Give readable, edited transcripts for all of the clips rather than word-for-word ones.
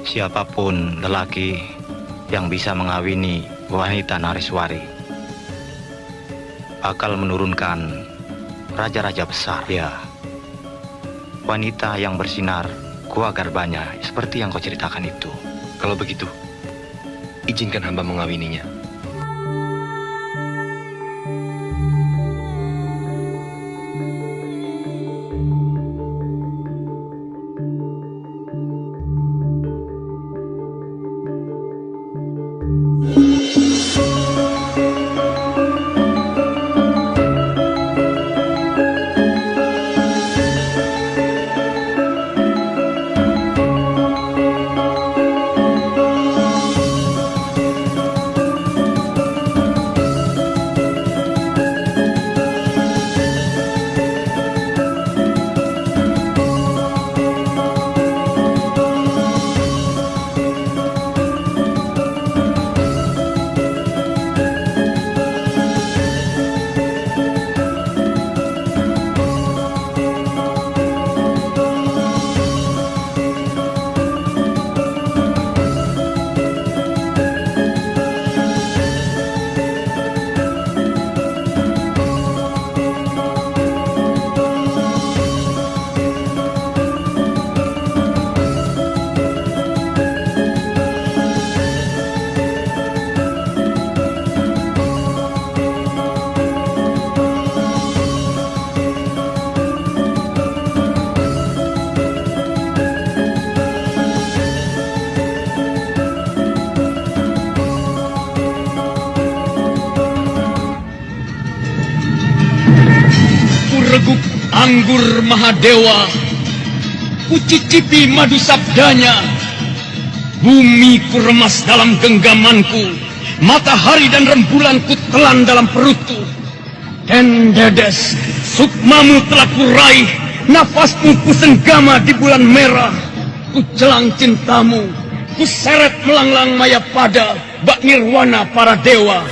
Siapapun lelaki yang bisa mengawini wanita Nariswari bakal menurunkan raja-raja besar. Ya, wanita yang bersinar gua garbanya seperti yang kau ceritakan itu. Kalau begitu, izinkan hamba mengawininya. Reguk anggur Mahadewa, kucicipi madu sabdanya, bumi ku remas dalam genggamanku, matahari dan rembulan ku telan dalam perutku. Dan dedes, sukmamu telah ku raih, nafasmu ku senggama di bulan merah, ku jelang cintamu, ku seret melanglang maya pada bak nirwana para dewa.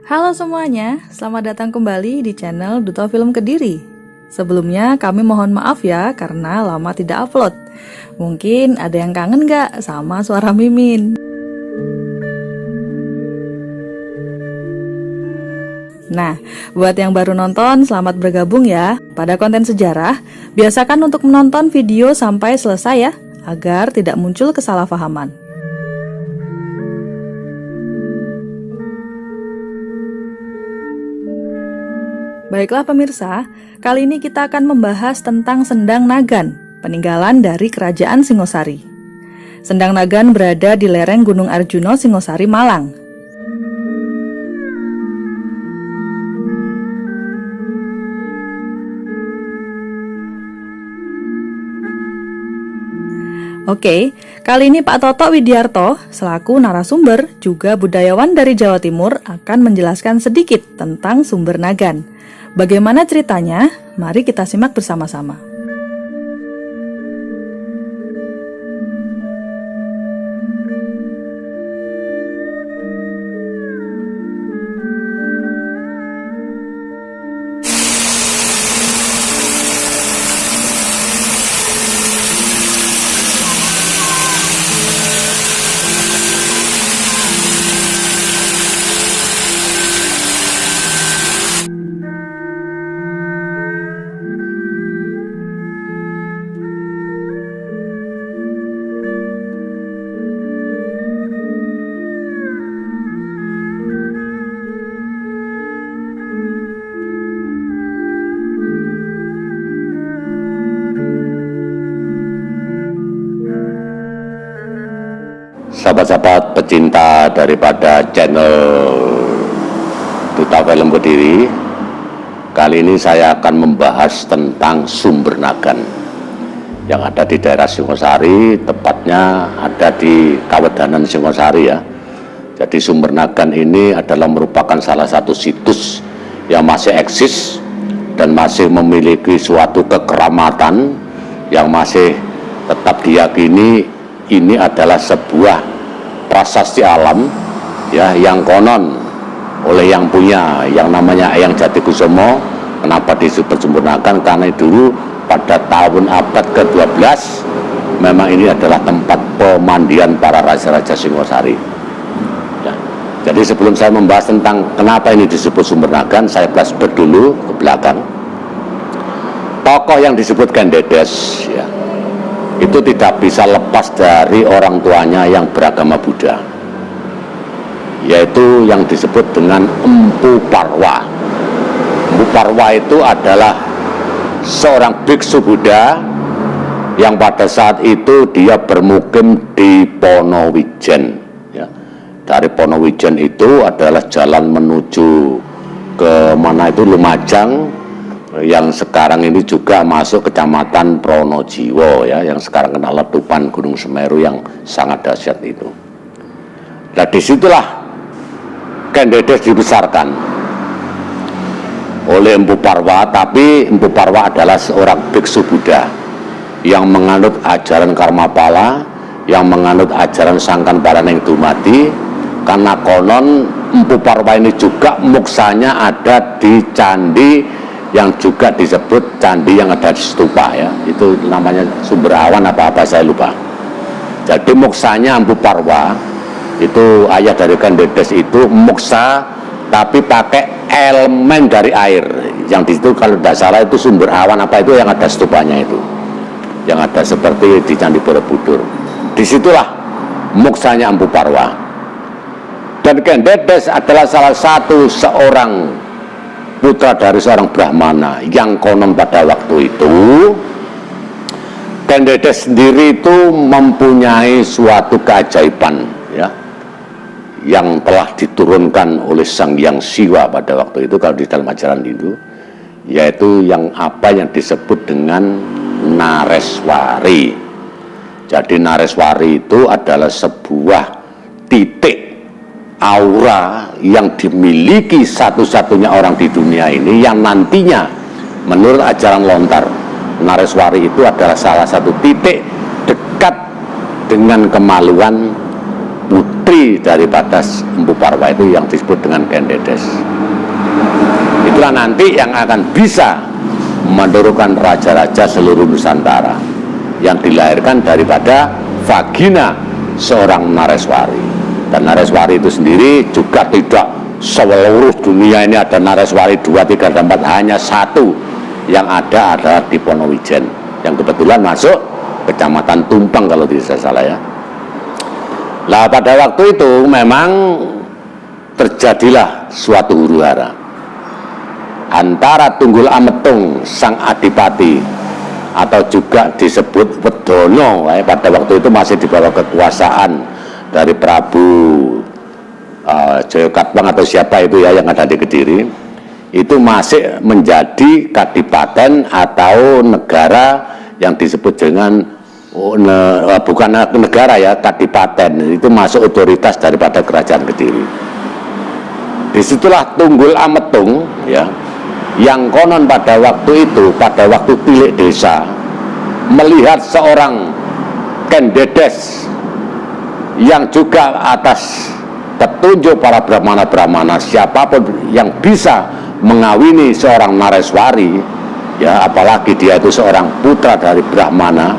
Halo semuanya, selamat datang kembali di channel Duta Film Kediri. Sebelumnya kami mohon maaf ya karena lama tidak upload. Mungkin ada yang kangen gak sama suara Mimin? Nah, buat yang baru nonton, selamat bergabung ya. Pada konten sejarah, biasakan untuk menonton video sampai selesai ya, agar tidak muncul kesalahpahaman. Baiklah pemirsa, kali ini kita akan membahas tentang Sendang Nagan, peninggalan dari Kerajaan Singosari. Sendang Nagan berada di lereng Gunung Arjuna, Singosari, Malang. Oke, kali ini Pak Toto Widiarto selaku narasumber juga budayawan dari Jawa Timur akan menjelaskan sedikit tentang Sumber Nagan. Bagaimana ceritanya? Mari kita simak bersama-sama. Sahabat-sahabat pecinta daripada channel Duta Film Kediri, kali ini saya akan membahas tentang Sumber Nagan yang ada di daerah Singosari, tepatnya ada di Kawedanan Singosari ya. Jadi Sumber Nagan ini adalah merupakan salah satu situs yang masih eksis dan masih memiliki suatu kekeramatan yang masih tetap diyakini ini adalah sebuah prasasti alam ya, yang konon oleh yang punya yang namanya Eyang Jatikusumo. Kenapa disebut Sumbernagan? Karena dulu pada tahun abad ke-12 memang ini adalah tempat pemandian para raja-raja Singosari ya. Jadi sebelum saya membahas tentang kenapa ini disebut Sumbernagan, saya flashback dulu ke belakang. Tokoh yang disebut Kendedes ya, itu tidak bisa lepas dari orang tuanya yang beragama Buddha, yaitu yang disebut dengan Empu Parwa. Empu Parwa itu adalah seorang biksu Buddha yang pada saat itu dia bermukim di Ponowijen ya. Dari Ponowijen itu adalah jalan menuju ke mana itu Lumajang, yang sekarang ini juga masuk kecamatan Pronojiwo ya, yang sekarang kena letupan Gunung Semeru yang sangat dahsyat itu. Nah disitulah Kendedes dibesarkan oleh Empu Parwa, tapi Empu Parwa adalah seorang biksu Buddha yang menganut ajaran Karmapala, yang menganut ajaran Sangkan Paraneng Dumadi, karena konon Empu Parwa ini juga muksanya ada di candi yang juga disebut candi yang ada di stupa ya, itu namanya Sumber Awan apa-apa saya lupa. Jadi muksanya Empu Parwa itu ayah dari Kendedes itu muksa tapi pakai elemen dari air, yang di situ kalau tidak salah itu Sumber Awan apa itu yang ada stupanya itu, yang ada seperti di Candi Borobudur. Disitulah muksanya Empu Parwa. Dan Kendedes adalah salah satu seorang putra dari seorang Brahmana yang konon pada waktu itu Kendedes sendiri itu mempunyai suatu keajaiban ya, yang telah diturunkan oleh Sang Hyang Siwa pada waktu itu kalau di dalam ajaran Hindu, yaitu yang apa yang disebut dengan Nareswari. Jadi Nareswari itu adalah sebuah titik aura yang dimiliki satu-satunya orang di dunia ini, yang nantinya menurut ajaran lontar Nareswari itu adalah salah satu titik dekat dengan kemaluan putri daripada Empu Parwa itu yang disebut dengan Kendedes. Itulah nanti yang akan bisa menurunkan raja-raja seluruh Nusantara yang dilahirkan daripada vagina seorang Nareswari. Dan Nareswari itu sendiri juga tidak seluruh dunia ini ada Nareswari 2, 3, dan 4, hanya satu yang ada adalah di Ponowijen, yang kebetulan masuk kecamatan Tumpeng kalau tidak salah ya. Nah pada waktu itu memang terjadilah suatu huru-hara antara Tunggul Ametung sang adipati atau juga disebut Wedono ya, pada waktu itu masih di bawah kekuasaan dari Prabu Jayakatwang atau siapa itu ya yang ada di Kediri, itu masih menjadi kadipaten atau negara yang disebut dengan bukan negara ya, kadipaten, itu masuk otoritas daripada kerajaan Kediri. Disitulah Tunggul Ametung ya, yang konon pada waktu itu, pada waktu tilik desa melihat seorang Kendedes yang juga atas petunjuk para Brahmana-Brahmana, siapapun yang bisa mengawini seorang Nareswari ya, apalagi dia itu seorang putra dari Brahmana,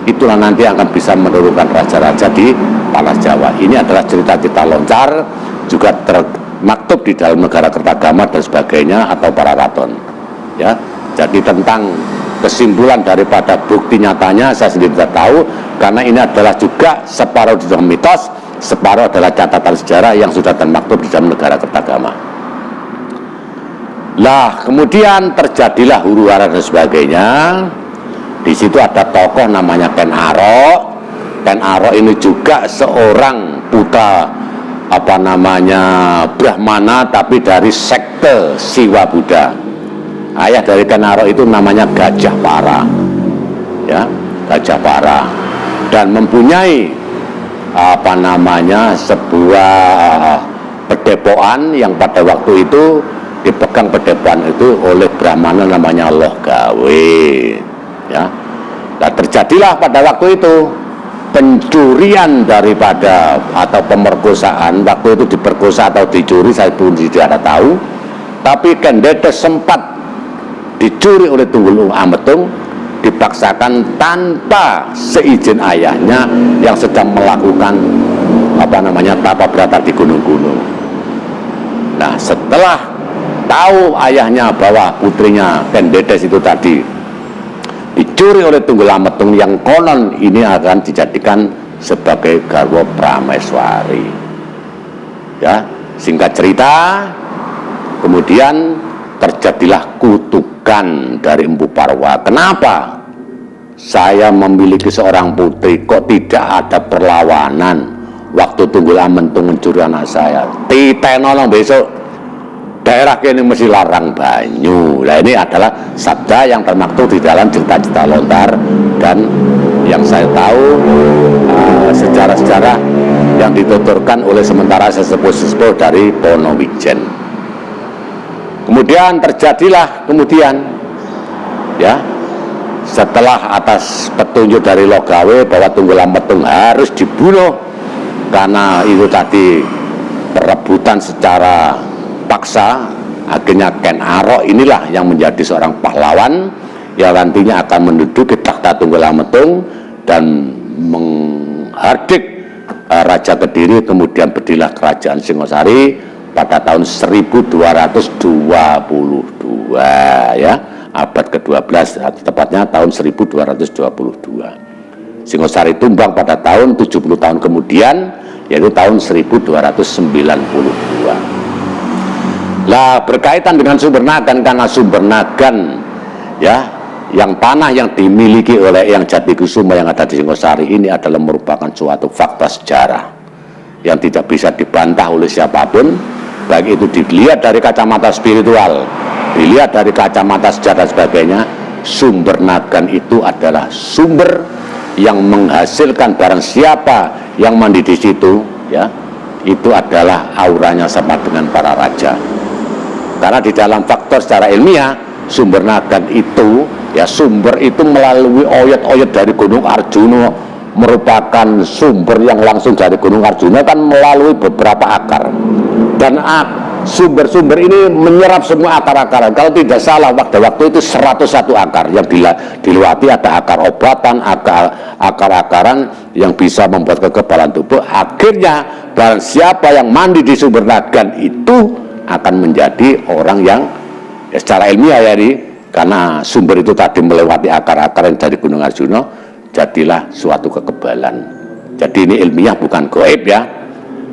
itulah nanti akan bisa menurunkan raja-raja di tanah Jawa. Ini adalah cerita-cerita lontar, juga termaktub di dalam Negara Kertagama dan sebagainya atau para raton ya. Jadi tentang kesimpulan daripada bukti nyatanya saya sendiri tidak tahu, karena ini adalah juga separuh di dalam mitos, separuh adalah catatan sejarah yang sudah termaktub di dalam Negara Kertagama. Lah kemudian terjadilah huru-hara dan sebagainya. Di situ ada tokoh namanya Ken Arok. Ken Arok ini juga seorang putra apa namanya Brahmana tapi dari sekte Siwa Buddha. Ayah dari Ken Arok itu namanya Gajah Para ya, Gajah Para, dan mempunyai apa namanya sebuah pedepokan yang pada waktu itu dipegang Padepokan itu oleh Brahmana namanya Loh Gawe, ya. Nah, terjadilah pada waktu itu pencurian daripada atau pemerkosaan. Waktu itu diperkosa atau dicuri saya pun tidak ada tahu, tapi Kendete sempat dicuri oleh Tunggul Ametung, dipaksakan tanpa seizin ayahnya yang sedang melakukan tapa berata di gunung-gunung. Nah, setelah tahu ayahnya bahwa putrinya Kendetes itu tadi dicuri oleh Tunggul Ametung yang konon ini akan dijadikan sebagai garwa Prameswari. Ya, singkat cerita, kemudian terjadilah kutukan dari Empu Parwa. Kenapa saya memiliki seorang putri kok tidak ada perlawanan waktu Tunggul Ametung mencuri anak saya? Titenolong besok daerah kini mesti larang banyu. Nah, ini adalah sabda yang termaktub di dalam cerita-cerita lontar dan yang saya tahu sejarah-sejarah yang dituturkan oleh sementara sesepuh-sesepuh dari Ponowijen. Kemudian terjadilah ya, setelah atas petunjuk dari Loh Gawe bahwa Tunggul Ametung harus dibunuh karena itu tadi perebutan secara paksa, akhirnya Ken Arok inilah yang menjadi seorang pahlawan yang nantinya akan menduduki takhta Tunggul Ametung dan menghardik Raja Kediri. Kemudian berdirilah Kerajaan Singosari pada tahun 1222 ya, abad ke-12 tepatnya tahun 1222. Singosari tumbang pada tahun 70 tahun kemudian, yaitu tahun 1292. Lah, berkaitan dengan Sumber Nagan, karena Sumber Nagan ya, yang tanah yang dimiliki oleh Eyang Jatikusuma yang ada di Singosari ini adalah merupakan suatu fakta sejarah yang tidak bisa dibantah oleh siapapun, baik itu dilihat dari kacamata spiritual, dilihat dari kacamata sejarah dan sebagainya. Sumber Nagan itu adalah sumber yang menghasilkan barang siapa yang mandi di situ, ya, itu adalah auranya sama dengan para raja. Karena di dalam faktor secara ilmiah, Sumber Nagan itu, ya, sumber itu melalui oyot-oyot dari Gunung Arjuna, merupakan sumber yang langsung dari Gunung Arjuna kan melalui beberapa akar. Dan sumber-sumber ini menyerap semua akar-akaran. Kalau tidak salah, pada waktu itu 101 akar yang dilewati, ada akar obatan, akar-akaran yang bisa membuat kekebalan tubuh. Akhirnya barang siapa yang mandi di Sumber Nagan itu akan menjadi orang yang ya, secara ilmiah ya, karena sumber itu tadi melewati akar-akar yang dari Gunung Arjuna, jadilah suatu kekebalan. Jadi ini ilmiah bukan goib ya.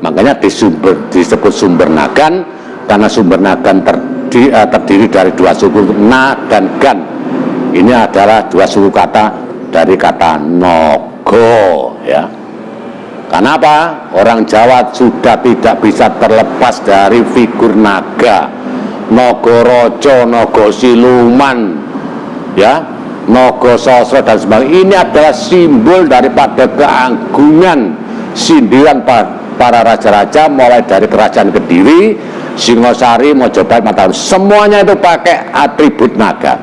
Makanya disebut Sumber Nagan, karena Sumber Nagan terdiri dari dua suku Na dan Gan. Ini adalah dua suku kata dari kata nogo ya. Kenapa? Orang Jawa sudah tidak bisa terlepas dari figur naga, Nogorojo, Nogo Siluman, ya, Nogo Sosro dan sebagainya. Ini adalah simbol daripada keagungan sindiran para raja-raja, mulai dari Kerajaan Kediri, Singosari, Mojopahit, Mataram, semuanya itu pakai atribut naga.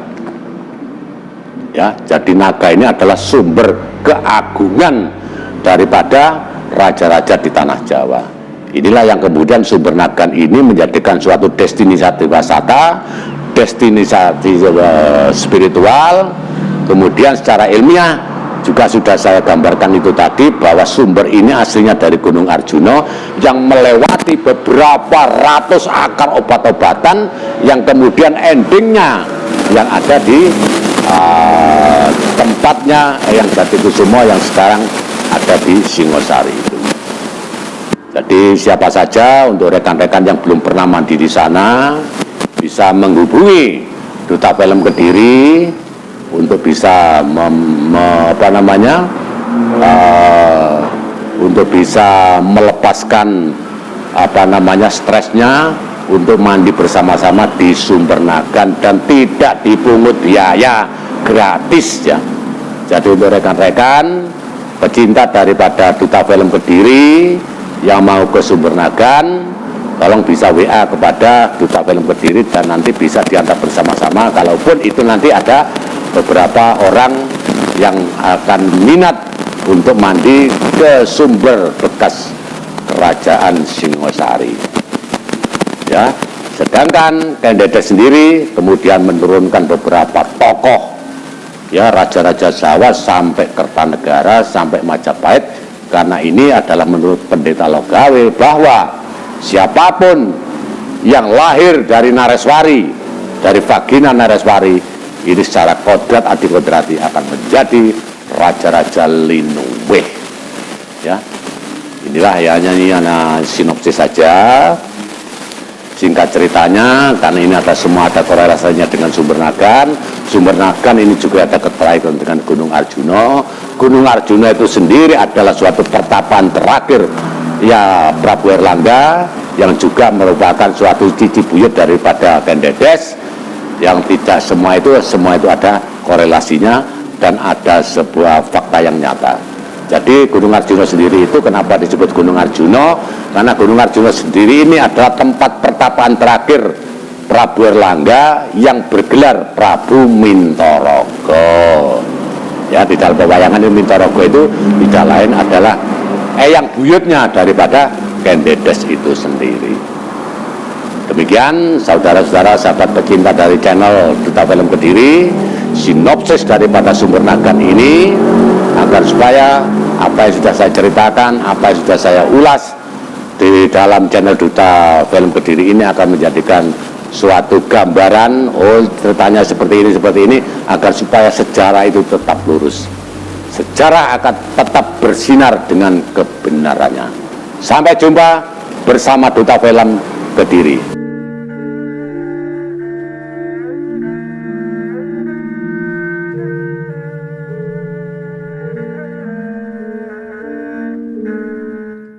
Ya, jadi naga ini adalah sumber keagungan daripada raja-raja di tanah Jawa. Inilah yang kemudian Sumber Nagan ini menjadikan suatu destinasi wisata, destinasi spiritual. Kemudian secara ilmiah juga sudah saya gambarkan itu tadi, bahwa sumber ini aslinya dari Gunung Arjuna yang melewati beberapa ratus akar obat-obatan yang kemudian endingnya yang ada di tempatnya Eyang Jatikusuma yang sekarang ada di Singosari itu. Jadi siapa saja untuk rekan-rekan yang belum pernah mandi di sana bisa menghubungi Duta Film Kediri untuk bisa untuk bisa melepaskan stresnya untuk mandi bersama-sama di Sumber Nagan dan tidak dipungut biaya, gratis ya. Jadi untuk rekan-rekan pecinta daripada Duta Film Kediri yang mau ke Sumber Nagan, tolong bisa WA kepada Duta Film Kediri dan nanti bisa diantar bersama-sama. Kalaupun itu nanti ada beberapa orang yang akan minat untuk mandi ke sumber bekas Kerajaan Singosari. Ya, sedangkan Kendedes sendiri kemudian menurunkan beberapa tokoh, ya, raja-raja Jawa sampai Kertanegara sampai Majapahit, karena ini adalah menurut Pendeta Logawe bahwa siapapun yang lahir dari Nareswari, dari vagina Nareswari, ini secara kodrat adikodrati akan menjadi raja-raja Linuweh. Ya, inilah ya hanya sinopsis saja, singkat ceritanya, karena ini semua ada korelasinya dengan Sumber Nagan. Sumber Nagan ini juga ada keterkaitan dengan Gunung Arjuna. Gunung Arjuna itu sendiri adalah suatu pertapaan terakhir ya Prabu Erlangga, yang juga merupakan suatu cici buyut daripada Kendedes, yang tidak semua itu ada korelasinya dan ada sebuah fakta yang nyata. Jadi Gunung Arjuna sendiri itu kenapa disebut Gunung Arjuna? Karena Gunung Arjuna sendiri ini adalah tempat pertapaan terakhir Prabu Erlangga yang bergelar Prabu Mintorogo. Ya, di dalam pewayangan ini Mintorogo itu tidak lain adalah eyang buyutnya daripada Kendedes itu sendiri. Demikian saudara-saudara sahabat pecinta dari channel Duta Film Kediri, sinopsis daripada Sumber Nagan ini, agar supaya apa yang sudah saya ceritakan, apa yang sudah saya ulas di dalam channel Duta Film Kediri ini akan menjadikan suatu gambaran, oh ceritanya seperti ini, agar supaya sejarah itu tetap lurus. Sejarah akan tetap bersinar dengan kebenarannya. Sampai jumpa bersama Duta Film Kediri.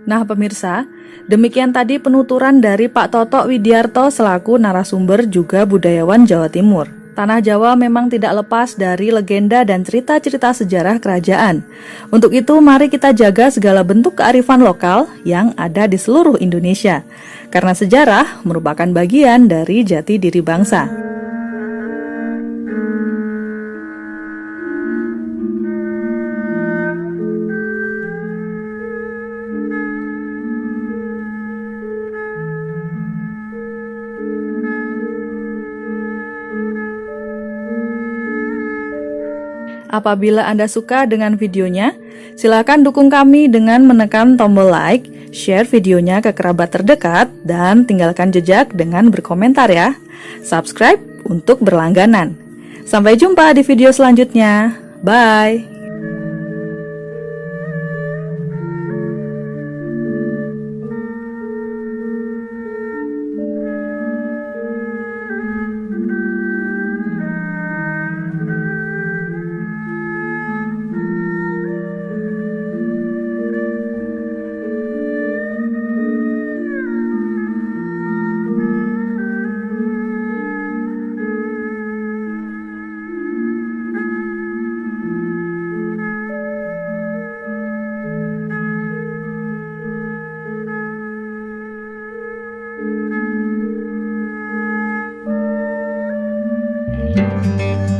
Nah pemirsa, demikian tadi penuturan dari Pak Toto Widiarto selaku narasumber juga budayawan Jawa Timur. Tanah Jawa memang tidak lepas dari legenda dan cerita-cerita sejarah kerajaan. Untuk itu mari kita jaga segala bentuk kearifan lokal yang ada di seluruh Indonesia. Karena sejarah merupakan bagian dari jati diri bangsa. Apabila Anda suka dengan videonya, silakan dukung kami dengan menekan tombol like, share videonya ke kerabat terdekat, dan tinggalkan jejak dengan berkomentar ya. Subscribe untuk berlangganan. Sampai jumpa di video selanjutnya. Bye! Thank you.